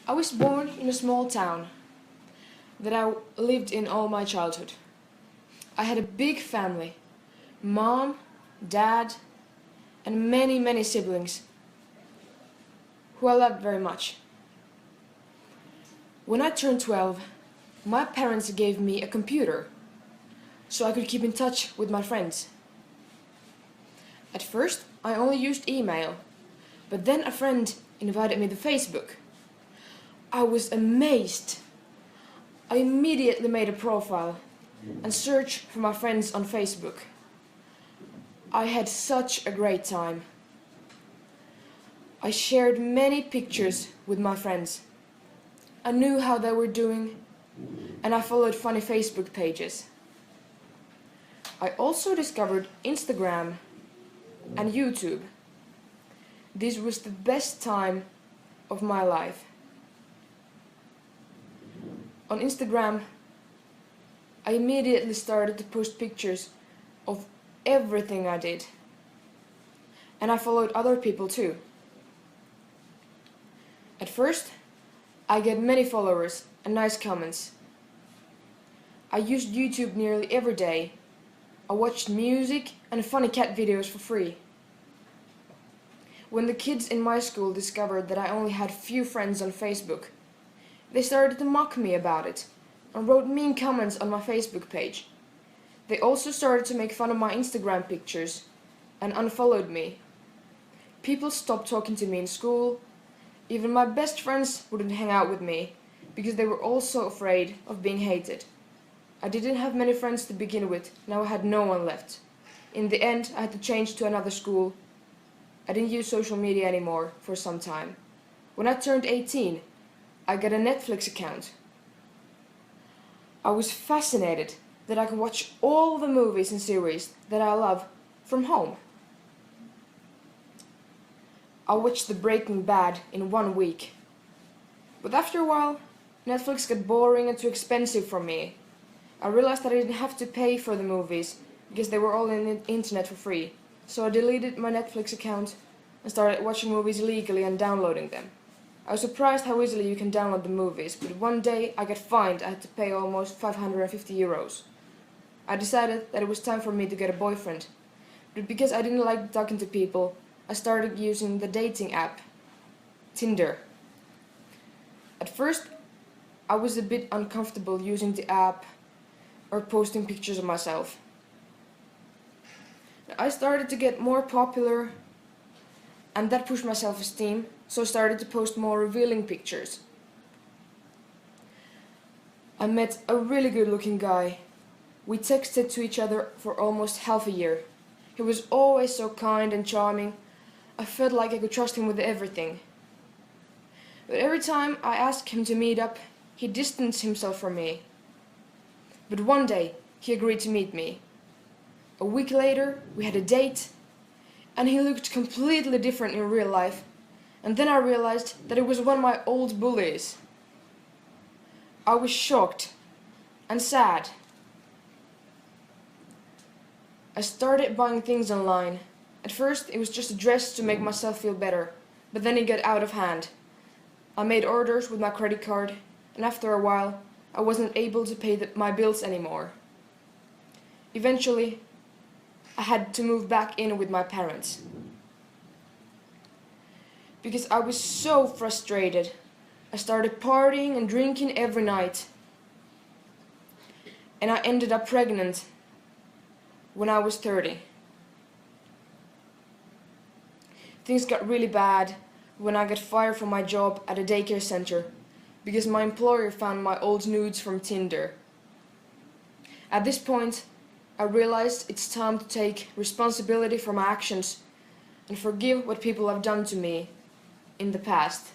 I was born in a small town that I lived in all my childhood. I had a big family, mom, dad, and many siblings who I loved very much. When I turned 12, my parents gave me a computer so I could keep in touch with my friends. At first, I only used email, but then a friend invited me to Facebook. I was amazed. I immediately made a profile and searched for my friends on Facebook. I had such a great time. I shared many pictures with my friends. I knew how they were doing, and I followed funny Facebook pages. I also discovered Instagram and YouTube. This was the best time of my life. On Instagram, I immediately started to post pictures of everything I did. And I followed other people too. At first, I get many followers and nice comments. I used YouTube nearly every day. I watched music and funny cat videos for free. When the kids in my school discovered that I only had few friends on Facebook, they started to mock me about it and wrote mean comments on my Facebook page. They also started to make fun of my Instagram pictures and unfollowed me. People stopped talking to me in school. Even my best friends wouldn't hang out with me because they were all so afraid of being hated. I didn't have many friends to begin with, now I had no one left. In the end, I had to change to another school. I didn't use social media anymore for some time. When I turned 18, I got a Netflix account. I was fascinated that I could watch all the movies and series that I love from home. I watched The Breaking Bad in 1 week. But after a while, Netflix got boring and too expensive for me. I realized that I didn't have to pay for the movies because they were all on the internet for free. So I deleted my Netflix account and started watching movies legally and downloading them. I was surprised how easily you can download the movies, but one day I got fined. I had to pay almost 550 euros. I decided that it was time for me to get a boyfriend, but because I didn't like talking to people, I started using the dating app, Tinder. At first, I was a bit uncomfortable using the app or posting pictures of myself. I started to get more popular, and that pushed my self-esteem, so I started to post more revealing pictures. I met a really good-looking guy. We texted to each other for almost half a year. He was always so kind and charming. I felt like I could trust him with everything. But every time I asked him to meet up, he distanced himself from me. But one day, he agreed to meet me. A week later, we had a date, and he looked completely different in real life. And then I realized that it was one of my old bullies. I was shocked and sad. I started buying things online. At first, it was just a dress to make myself feel better, but then it got out of hand. I made orders with my credit card, and after a while, I wasn't able to pay my bills anymore. Eventually, I had to move back in with my parents. Because I was so frustrated, I started partying and drinking every night. And I ended up pregnant when I was 30. Things got really bad when I got fired from my job at a daycare center because my employer found my old nudes from Tinder. At this point, I realized it's time to take responsibility for my actions and forgive what people have done to me in the past.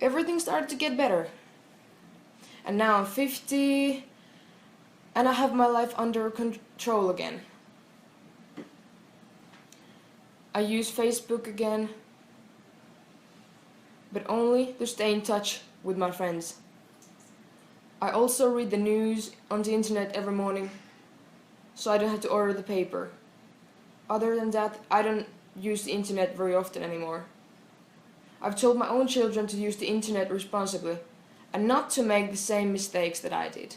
Everything started to get better. And now I'm 50 and I have my life under control again. I use Facebook again, but only to stay in touch with my friends. I also read the news on the internet every morning, so I don't have to order the paper. Other than that, I don't use the internet very often anymore. I've told my own children to use the internet responsibly and not to make the same mistakes that I did.